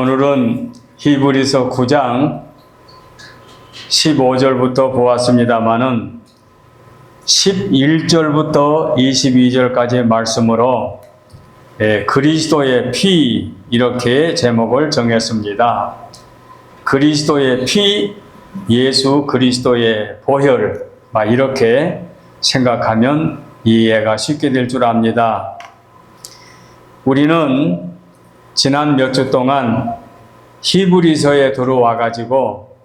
오늘은 히브리서 9장 15절부터 보았습니다마는 11절부터 22절까지의 말씀으로 그리스도의 피, 이렇게 제목을 정했습니다. 그리스도의 피, 예수 그리스도의 보혈, 이렇게 생각하면 이해가 쉽게 될 줄 압니다. 우리는 지난 몇 주 동안 히브리서에 들어와 가지고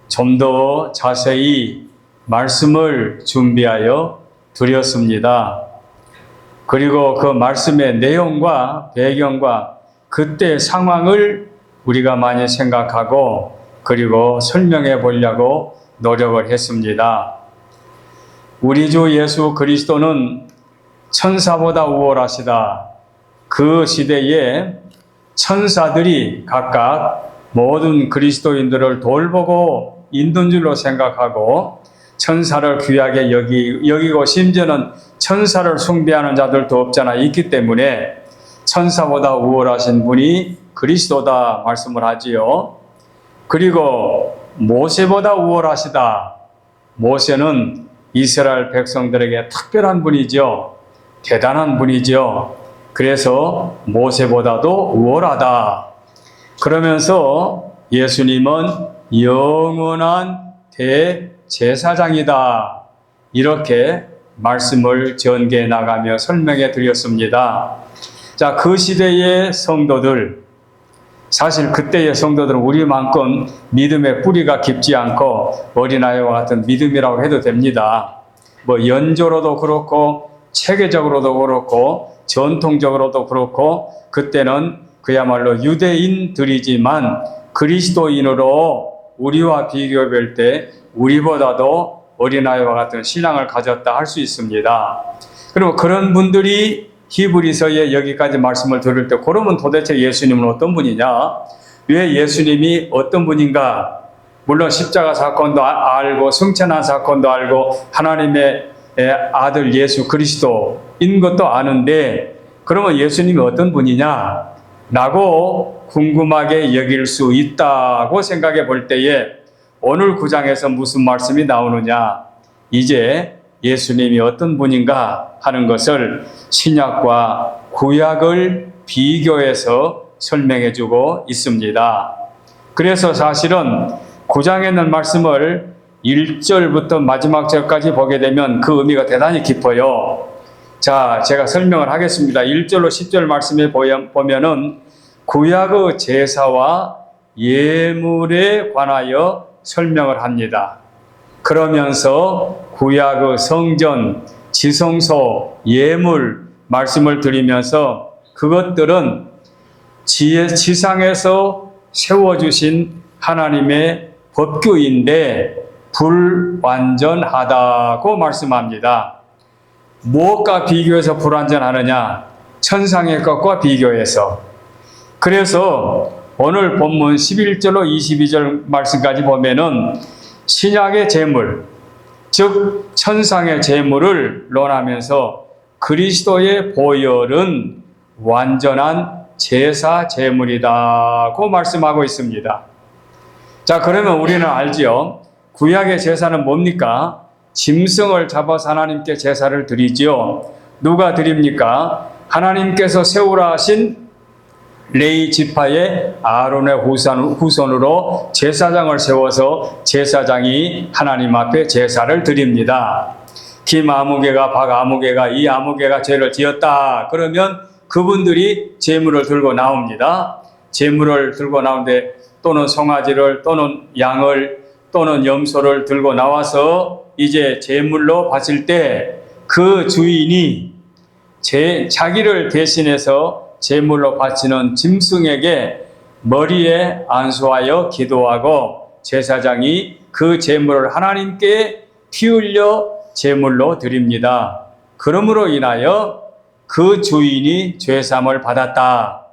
좀 더 자세히 말씀을 준비하여 드렸습니다. 그리고 그 말씀의 내용과 배경과 그때 상황을 우리가 많이 생각하고 그리고 설명해 보려고 노력을 했습니다. 우리 주 예수 그리스도는 천사보다 우월하시다. 그 시대에 천사들이 각각 모든 그리스도인들을 돌보고 인도인 줄로 생각하고 천사를 귀하게 여기고 심지어는 천사를 숭배하는 자들도 없잖아 있기 때문에 천사보다 우월하신 분이 그리스도다 말씀을 하지요. 그리고 모세보다 우월하시다. 모세는 이스라엘 백성들에게 특별한 분이죠. 대단한 분이죠. 그래서 모세보다도 우월하다. 그러면서 예수님은 영원한 대제사장이다. 이렇게 말씀을 전개해 나가며 설명해 드렸습니다. 자, 그 시대의 성도들, 사실 그때의 성도들은 우리만큼 믿음의 뿌리가 깊지 않고 어린아이와 같은 믿음이라고 해도 됩니다. 연조로도 그렇고 체계적으로도 그렇고 전통적으로도 그렇고 그때는 그야말로 유대인들이지만 그리스도인으로 우리와 비교할 때 우리보다도 어린아이와 같은 신앙을 가졌다 할 수 있습니다. 그리고 그런 분들이 히브리서에 여기까지 말씀을 들을 때 그러면 도대체 예수님은 어떤 분이냐? 왜 예수님이 어떤 분인가? 물론 십자가 사건도 알고 승천한 사건도 알고 하나님의 아들 예수 그리스도인 것도 아는데 그러면 예수님이 어떤 분이냐? 라고 궁금하게 여길 수 있다고 생각해 볼 때에 오늘 9장에서 무슨 말씀이 나오느냐? 이제 예수님이 어떤 분인가 하는 것을 신약과 구약을 비교해서 설명해 주고 있습니다. 그래서 사실은 9장에 있는 말씀을 1절부터 마지막 절까지 보게 되면 그 의미가 대단히 깊어요. 자, 제가 설명을 하겠습니다. 1절로 10절 말씀에 보면은 구약의 제사와 예물에 관하여 설명을 합니다. 그러면서 구약의 성전, 지성소, 예물 말씀을 드리면서 그것들은 지상에서 세워주신 하나님의 법규인데 불완전하다고 말씀합니다. 무엇과 비교해서 불완전하느냐? 천상의 것과 비교해서. 그래서 오늘 본문 11절로 22절 말씀까지 보면은 신약의 제물, 즉 천상의 제물을 논하면서 그리스도의 보혈은 완전한 제사 제물이다고 말씀하고 있습니다. 자, 그러면 우리는 알지요. 구약의 제사는 뭡니까? 짐승을 잡아서 하나님께 제사를 드리지요. 누가 드립니까? 하나님께서 세우라 하신 레위 지파의 아론의 후손으로 제사장을 세워서 제사장이 하나님 앞에 제사를 드립니다. 김 아무개가 박 아무개가 이 아무개가 죄를 지었다. 그러면 그분들이 제물을 들고 나옵니다. 제물을 들고 나오는데 또는 송아지를 또는 양을 또는 염소를 들고 나와서 이제 제물로 바칠 때 그 주인이 자기를 대신해서 제물로 바치는 짐승에게 머리에 안수하여 기도하고 제사장이 그 제물을 하나님께 피 흘려 제물로 드립니다. 그러므로 인하여 그 주인이 죄사함을 받았다.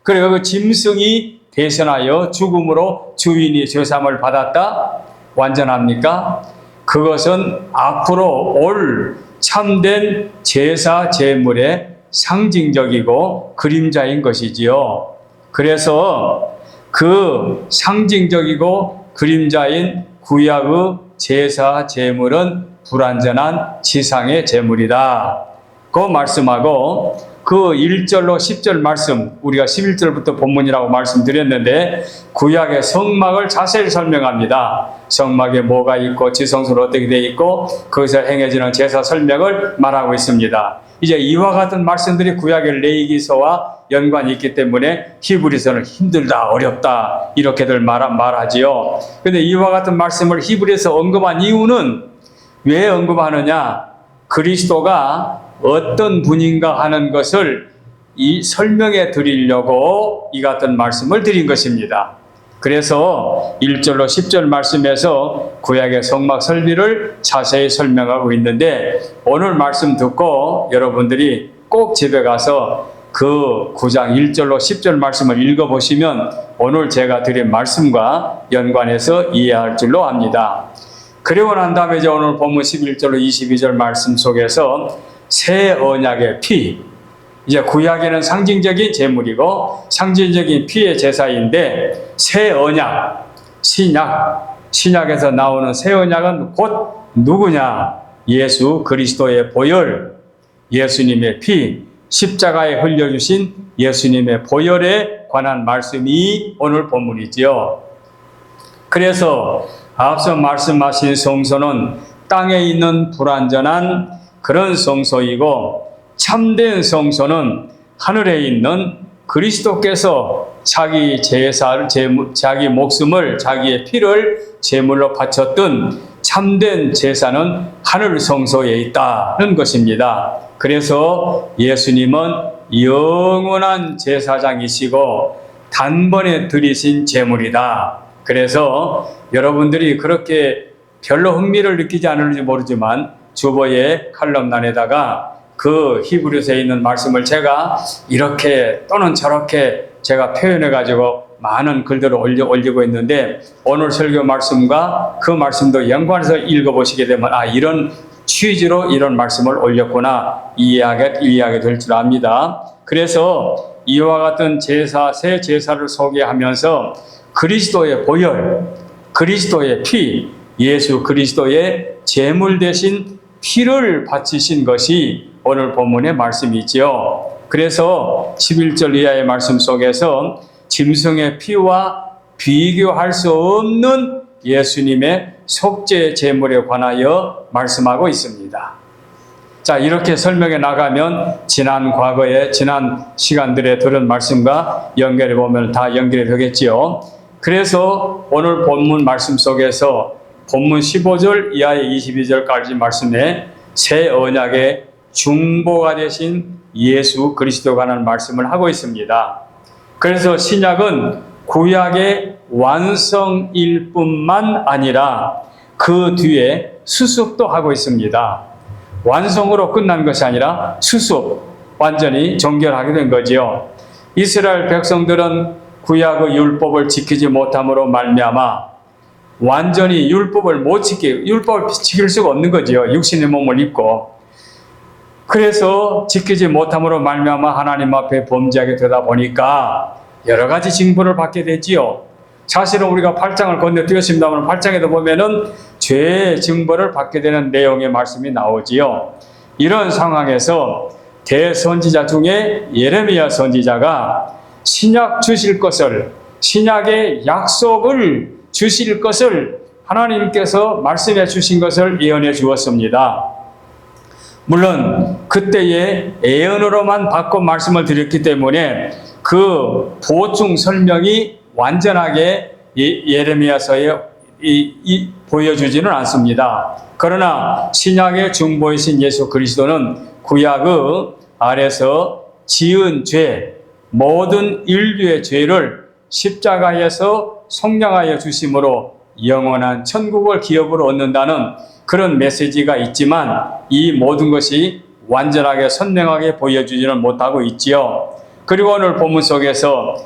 그리고 그 짐승이 대신하여 죽음으로 주인이 죄사함을 받았다. 완전합니까? 그것은 앞으로 올 참된 제사 제물의 상징적이고 그림자인 것이지요. 그래서 그 상징적이고 그림자인 구약의 제사 제물은 불완전한 지상의 제물이다. 그 말씀하고 그 1절로 10절 말씀, 우리가 11절부터 본문이라고 말씀드렸는데 구약의 성막을 자세히 설명합니다. 성막에 뭐가 있고 지성소는 어떻게 되어 있고 거기서 행해지는 제사 설명을 말하고 있습니다. 이제 이와 같은 말씀들이 구약의 레위기서와 연관이 있기 때문에 히브리서는 힘들다, 어렵다 이렇게들 말하지요. 그런데 이와 같은 말씀을 히브리서 언급한 이유는 왜 언급하느냐? 그리스도가 어떤 분인가 하는 것을 설명해 드리려고 이 같은 말씀을 드린 것입니다. 그래서 1절로 10절 말씀에서 구약의 성막 설비를 자세히 설명하고 있는데 오늘 말씀 듣고 여러분들이 꼭 집에 가서 그 9장 1절로 10절 말씀을 읽어보시면 오늘 제가 드린 말씀과 연관해서 이해할 줄로 압니다. 그리고 난 다음에 이제 오늘 본문 11절로 22절 말씀 속에서 새 언약의 피, 이제 구약에는 상징적인 제물이고 상징적인 피의 제사인데 새 언약, 신약에서 나오는 새 언약은 곧 누구냐? 예수 그리스도의 보혈, 예수님의 피, 십자가에 흘려주신 예수님의 보혈에 관한 말씀이 오늘 본문이지요. 그래서 앞서 말씀하신 성소는 땅에 있는 불완전한 그런 성소이고 참된 성소는 하늘에 있는 그리스도께서 자기 제사를, 자기 목숨을, 자기의 피를 제물로 바쳤던 참된 제사는 하늘 성소에 있다는 것입니다. 그래서 예수님은 영원한 제사장이시고 단번에 드리신 제물이다. 그래서 여러분들이 그렇게 별로 흥미를 느끼지 않을지 모르지만 주보의 칼럼란에다가 그 히브리서에 있는 말씀을 제가 이렇게 또는 저렇게 제가 표현해가지고 많은 글들을 올리고 있는데 오늘 설교 말씀과 그 말씀도 연관해서 읽어보시게 되면 이런 취지로 이런 말씀을 올렸구나 이해하게 될 줄 압니다. 그래서 이와 같은 새 제사를 소개하면서 그리스도의 보혈, 그리스도의 피, 예수 그리스도의 제물 대신 피를 바치신 것이 오늘 본문의 말씀이지요. 그래서 11절 이하의 말씀 속에서 짐승의 피와 비교할 수 없는 예수님의 속죄 제물에 관하여 말씀하고 있습니다. 자, 이렇게 설명해 나가면 지난 시간들에 들은 말씀과 연결해 보면 다 연결이 되겠지요. 그래서 오늘 본문 말씀 속에서 본문 15절 이하의 22절까지 말씀에 새 언약의 중보가 되신 예수 그리스도에 관한 말씀을 하고 있습니다. 그래서 신약은 구약의 완성일 뿐만 아니라 그 뒤에 수습도 하고 있습니다. 완성으로 끝난 것이 아니라 수습, 완전히 정결하게 된 거지요. 이스라엘 백성들은 구약의 율법을 지키지 못함으로 말미암아 완전히 율법을 지킬 수가 없는 거지요. 육신의 몸을 입고. 그래서 지키지 못함으로 말미암아 하나님 앞에 범죄하게 되다 보니까 여러 가지 징벌을 받게 되지요. 사실은 우리가 8장을 건너뛰었습니다만 8장에도 보면은 죄의 징벌을 받게 되는 내용의 말씀이 나오지요. 이런 상황에서 대선지자 중에 예레미야 선지자가 신약 주실 것을, 신약의 약속을 주실 것을 하나님께서 말씀해 주신 것을 예언해 주었습니다. 물론 그때의 예언으로만 받고 말씀을 드렸기 때문에 그 보충 설명이 완전하게 예레미야서에 보여주지는 않습니다. 그러나 신약의 중보이신 예수 그리스도는 구약의 아래서 지은 죄, 모든 인류의 죄를 십자가에서 속량하여 주심으로 영원한 천국을 기업으로 얻는다는 그런 메시지가 있지만 이 모든 것이 완전하게 선명하게 보여주지는 못하고 있지요. 그리고 오늘 본문 속에서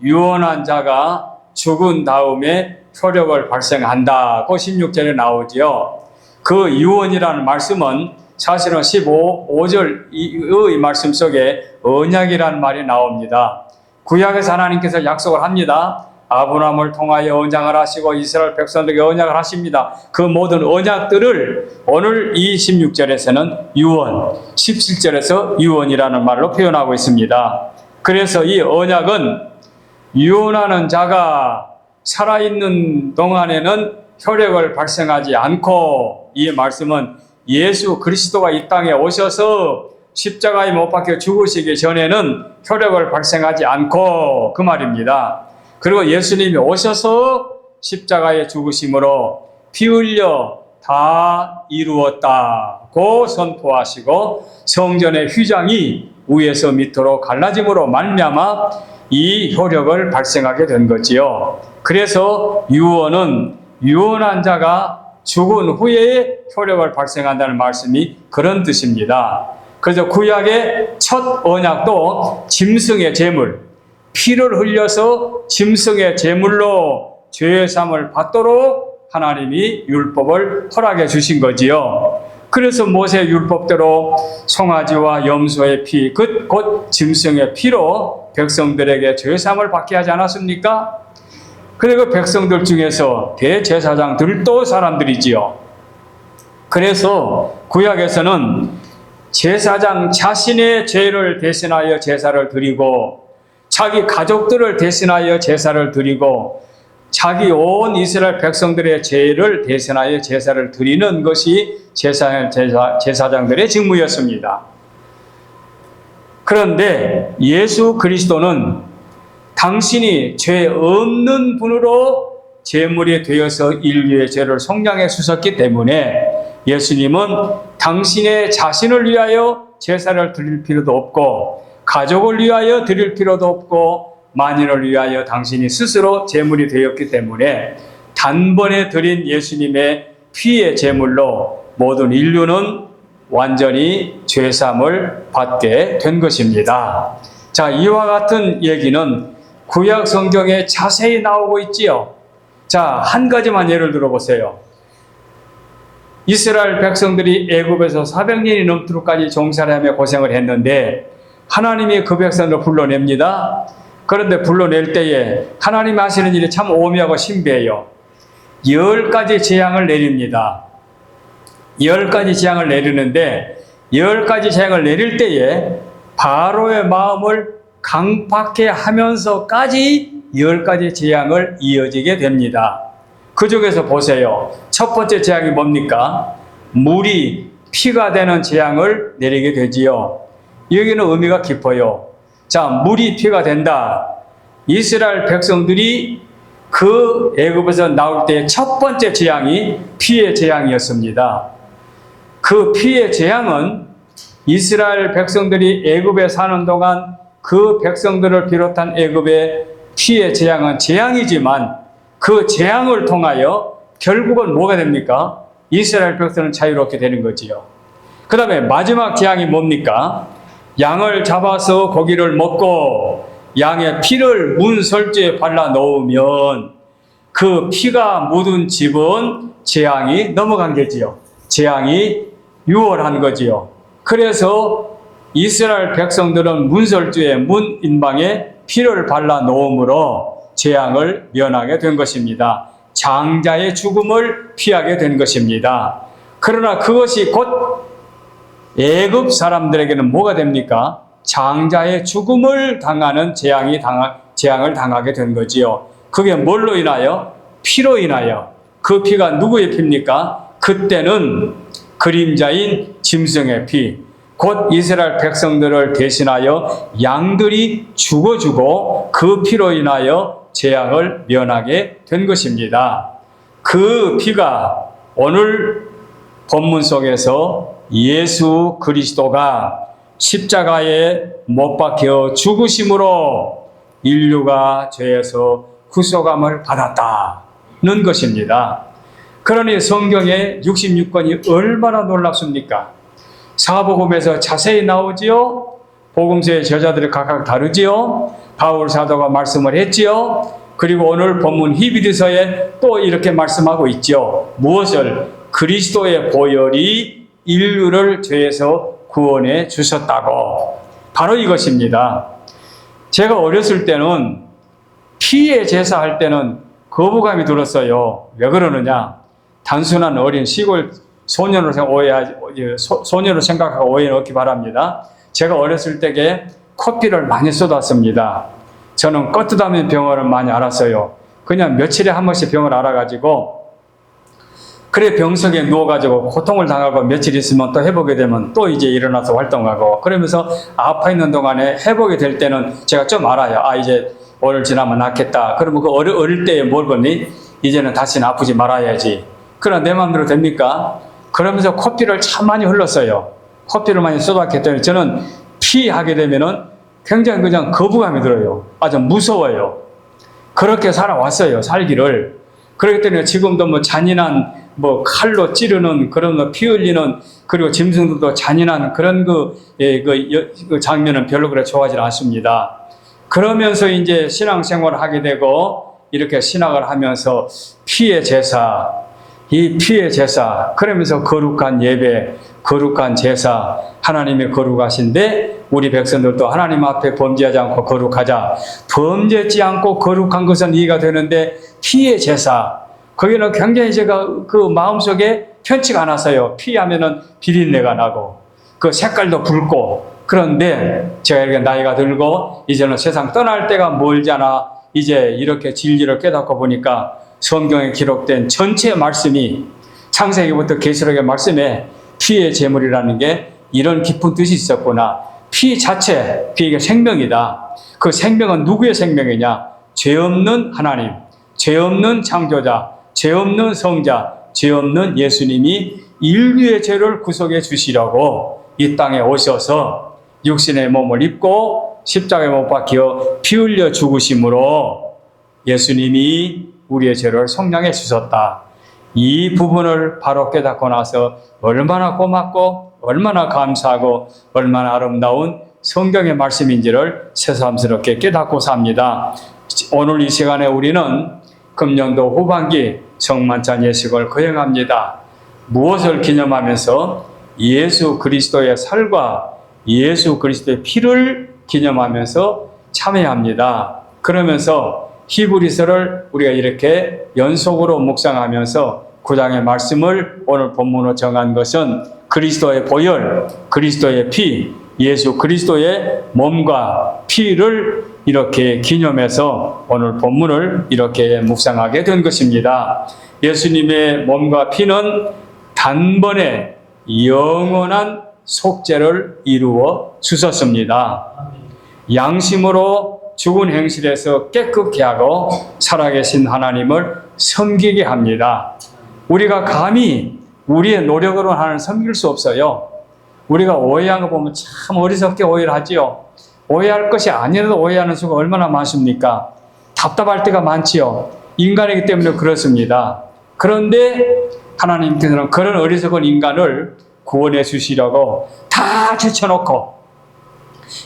유언한 자가 죽은 다음에 효력을 발생한다고 16절에 나오지요. 그 유언이라는 말씀은 사실은 15절의 말씀 속에 언약이라는 말이 나옵니다. 구약에서 하나님께서 약속을 합니다. 아브라함을 통하여 언약을 하시고 이스라엘 백성들에게 언약을 하십니다. 그 모든 언약들을 오늘 이 16절에서는 유언, 17절에서 유언이라는 말로 표현하고 있습니다. 그래서 이 언약은 유언하는 자가 살아있는 동안에는 효력을 발생하지 않고, 이 말씀은 예수 그리스도가 이 땅에 오셔서 십자가에 못 박혀 죽으시기 전에는 효력을 발생하지 않고, 그 말입니다. 그리고 예수님이 오셔서 십자가에 죽으심으로 피 흘려 다 이루었다고 선포하시고 성전의 휘장이 위에서 밑으로 갈라짐으로 말미암아 이 효력을 발생하게 된 거지요. 그래서 유언은 유언한 자가 죽은 후에 효력을 발생한다는 말씀이 그런 뜻입니다. 그래서 구약의 첫 언약도 짐승의 제물, 피를 흘려서 짐승의 제물로 죄사함을 받도록 하나님이 율법을 허락해 주신 거지요. 그래서 모세 율법대로 송아지와 염소의 피, 곧 짐승의 피로 백성들에게 죄사함을 받게 하지 않았습니까? 그리고 백성들 중에서 대제사장들도 사람들이지요. 그래서 구약에서는 제사장 자신의 죄를 대신하여 제사를 드리고, 자기 가족들을 대신하여 제사를 드리고, 자기 온 이스라엘 백성들의 죄를 대신하여 제사를 드리는 것이 제사장들의 직무였습니다. 그런데 예수 그리스도는 당신이 죄 없는 분으로 제물이 되어서 인류의 죄를 속량해 주셨기 때문에 예수님은 당신의 자신을 위하여 제사를 드릴 필요도 없고, 가족을 위하여 드릴 필요도 없고, 만인을 위하여 당신이 스스로 제물이 되었기 때문에 단번에 드린 예수님의 피의 제물로 모든 인류는 완전히 죄사함을 받게 된 것입니다. 자, 이와 같은 얘기는 구약 성경에 자세히 나오고 있지요. 자, 한 가지만 예를 들어보세요. 이스라엘 백성들이 애굽에서 400년이 넘도록까지 종살이하며 고생을 했는데 하나님이 그 백성을 불러냅니다. 그런데 불러낼 때에 하나님이 하시는 일이 참 오묘하고 신비해요. 10가지 재앙을 내립니다. 10가지 재앙을 내리는데 10가지 재앙을 내릴 때에 바로의 마음을 강팍해 하면서까지 10가지 재앙을 이어지게 됩니다. 그 중에서 보세요. 첫 번째 재앙이 뭡니까? 물이 피가 되는 재앙을 내리게 되지요. 여기는 의미가 깊어요. 자, 물이 피가 된다. 이스라엘 백성들이 그 애굽에서 나올 때 첫 번째 재앙이 피의 재앙이었습니다. 그 피의 재앙은 이스라엘 백성들이 애굽에 사는 동안 그 백성들을 비롯한 애굽의 피의 재앙은 재앙이지만 그 재앙을 통하여 결국은 뭐가 됩니까? 이스라엘 백성은 자유롭게 되는 거지요. 그 다음에 마지막 재앙이 뭡니까? 양을 잡아서 고기를 먹고 양의 피를 문설주에 발라 놓으면 그 피가 묻은 집은 재앙이 넘어간 거지요. 재앙이 유월한 거지요. 그래서 이스라엘 백성들은 문설주에 문인방에 피를 발라 놓음으로 재앙을 면하게 된 것입니다. 장자의 죽음을 피하게 된 것입니다. 그러나 그것이 곧 애굽 사람들에게는 뭐가 됩니까? 장자의 죽음을 당하는 재앙을 당하게 된 거지요. 그게 뭘로 인하여? 피로 인하여. 그 피가 누구의 피입니까? 그때는 그림자인 짐승의 피, 곧 이스라엘 백성들을 대신하여 양들이 죽어주고 그 피로 인하여 재앙을 면하게 된 것입니다. 그 피가 오늘 본문 속에서 예수 그리스도가 십자가에 못 박혀 죽으심으로 인류가 죄에서 구속함을 받았다는 것입니다. 그러니 성경의 66권이 얼마나 놀랍습니까? 사복음에서 자세히 나오지요. 복음서의 저자들이 각각 다르지요. 바울 사도가 말씀을 했지요. 그리고 오늘 본문 히브리서에 또 이렇게 말씀하고 있죠. 무엇을? 그리스도의 보혈이 인류를 죄에서 구원해 주셨다고. 바로 이것입니다. 제가 어렸을 때는 피의 제사 할 때는 거부감이 들었어요. 왜 그러느냐? 단순한 어린 시골 소년으로 생각하고 오해는 없기 바랍니다. 제가 어렸을 때에 코피를 많이 쏟았습니다. 저는 껐듯하면 병원을 많이 알았어요. 그냥 며칠에 한 번씩 병을 알아가지고, 그래 병석에 누워가지고 고통을 당하고 며칠 있으면 또 회복이 되면 또 이제 일어나서 활동하고, 그러면서 아파 있는 동안에 회복이 될 때는 제가 좀 알아요. 아, 이제 오늘 지나면 낫겠다. 그러면 그 어릴 때에 뭘 보니? 이제는 다시는 아프지 말아야지. 그러나 내 마음대로 됩니까? 그러면서 코피를 참 많이 흘렀어요. 코피를 많이 쏟았기 때문에 저는 피하게 되면은 굉장히 그냥 거부감이 들어요. 아주 무서워요. 그렇게 살아왔어요, 살기를. 그렇기 때문에 지금도 뭐 잔인한 칼로 찌르는 그런 피 흘리는, 그리고 짐승들도 잔인한 그런 그 장면은 별로 그렇게 좋아하지 않습니다. 그러면서 이제 신앙생활을 하게 되고, 이렇게 신학을 하면서 피의 제사, 이 피의 제사, 그러면서 거룩한 예배, 거룩한 제사, 하나님의 거룩하신데 우리 백성들도 하나님 앞에 범죄하지 않고 거룩하자. 범죄지 않고 거룩한 것은 이해가 되는데 피의 제사, 거기는 굉장히 제가 그 마음속에 편치가 않았어요. 피하면은 비린내가 나고 그 색깔도 붉고. 그런데 제가 이렇게 나이가 들고 이제는 세상 떠날 때가 멀잖아. 이제 이렇게 진리를 깨닫고 보니까 성경에 기록된 전체 말씀이 창세기부터 계시록의 말씀에 피의 제물이라는 게 이런 깊은 뜻이 있었구나. 피 자체, 피가 생명이다. 그 생명은 누구의 생명이냐? 죄 없는 하나님, 죄 없는 창조자, 죄 없는 성자, 죄 없는 예수님이 인류의 죄를 구속해 주시려고 이 땅에 오셔서 육신의 몸을 입고 십자가에 못 박혀 피 흘려 죽으심으로 예수님이 우리의 죄를 속량해 주셨다. 이 부분을 바로 깨닫고 나서 얼마나 고맙고 얼마나 감사하고 얼마나 아름다운 성경의 말씀인지를 새삼스럽게 깨닫고 삽니다. 오늘 이 시간에 우리는 금년도 후반기 성만찬 예식을 거행합니다. 무엇을 기념하면서? 예수 그리스도의 살과 예수 그리스도의 피를 기념하면서 참여합니다. 그러면서 히브리서를 우리가 이렇게 연속으로 묵상하면서 9장의 말씀을 오늘 본문으로 정한 것은 그리스도의 보혈, 그리스도의 피, 예수 그리스도의 몸과 피를 이렇게 기념해서 오늘 본문을 이렇게 묵상하게 된 것입니다. 예수님의 몸과 피는 단번에 영원한 속죄를 이루어 주셨습니다. 양심으로 죽은 행실에서 깨끗게 하고 살아계신 하나님을 섬기게 합니다. 우리가 감히 우리의 노력으로 하나님을 섬길 수 없어요. 우리가 오해한 거 보면 참 어리석게 오해를 하지요. 오해할 것이 아니라도 오해하는 수가 얼마나 많습니까? 답답할 때가 많지요. 인간이기 때문에 그렇습니다. 그런데 하나님께서는 그런 어리석은 인간을 구원해 주시려고 다 제쳐놓고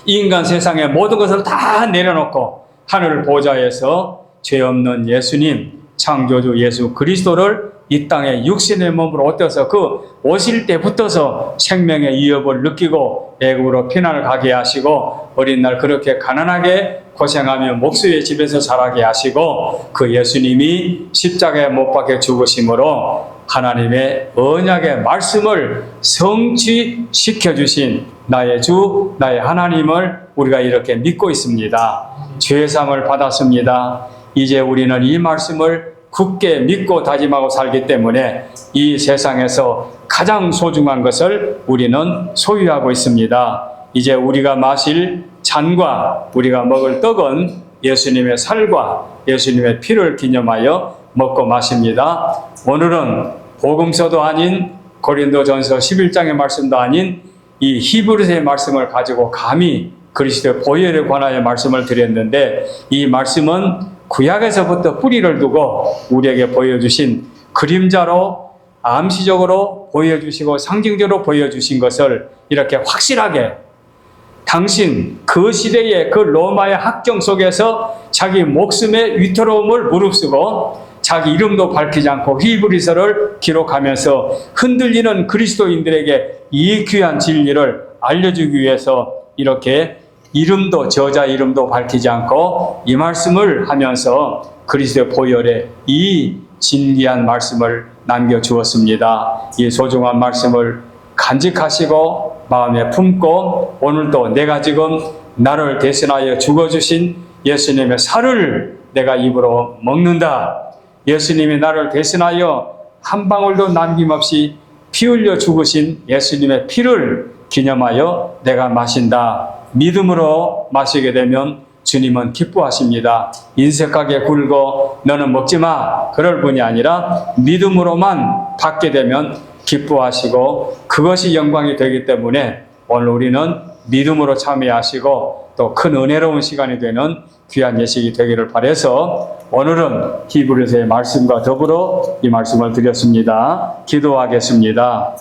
인간 세상의 모든 것을 다 내려놓고 하늘 보좌에서 죄 없는 예수님, 창조주 예수 그리스도를 이 땅에 육신의 몸으로 오셔서 그 오실 때부터서 생명의 위협을 느끼고 애굽으로 피난을 가게 하시고 어린 날 그렇게 가난하게 고생하며 목수의 집에서 자라게 하시고 그 예수님이 십자가에 못 박혀 죽으심으로 하나님의 언약의 말씀을 성취시켜 주신 나의 주, 나의 하나님을 우리가 이렇게 믿고 있습니다. 죄사함을 받았습니다. 이제 우리는 이 말씀을 굳게 믿고 다짐하고 살기 때문에 이 세상에서 가장 소중한 것을 우리는 소유하고 있습니다. 이제 우리가 마실 잔과 우리가 먹을 떡은 예수님의 살과 예수님의 피를 기념하여 먹고 마십니다. 오늘은 복음서도 아닌 고린도전서 11장의 말씀도 아닌 이 히브리서의 말씀을 가지고 감히 그리스도의 보혈에 관하여 말씀을 드렸는데 이 말씀은 구약에서부터 뿌리를 두고 우리에게 보여주신 그림자로 암시적으로 보여주시고 상징적으로 보여주신 것을 이렇게 확실하게 당신 그 시대의 그 로마의 학경 속에서 자기 목숨의 위태로움을 무릅쓰고 자기 이름도 밝히지 않고 히브리서를 기록하면서 흔들리는 그리스도인들에게 이 귀한 진리를 알려주기 위해서 이렇게 이름도 저자 이름도 밝히지 않고 이 말씀을 하면서 그리스도의 보혈에 이 진리한 말씀을 남겨주었습니다. 이 소중한 말씀을 간직하시고 마음에 품고 오늘도 내가 지금 나를 대신하여 죽어주신 예수님의 살을 내가 입으로 먹는다. 예수님이 나를 대신하여 한 방울도 남김없이 피 흘려 죽으신 예수님의 피를 기념하여 내가 마신다. 믿음으로 마시게 되면 주님은 기뻐하십니다. 인색하게 굴고 너는 먹지 마. 그럴 분이 아니라 믿음으로만 받게 되면 기뻐하시고 그것이 영광이 되기 때문에 오늘 우리는 믿음으로 참여하시고 또 큰 은혜로운 시간이 되는 귀한 예식이 되기를 바라서 오늘은 히브리서의 말씀과 더불어 이 말씀을 드렸습니다. 기도하겠습니다.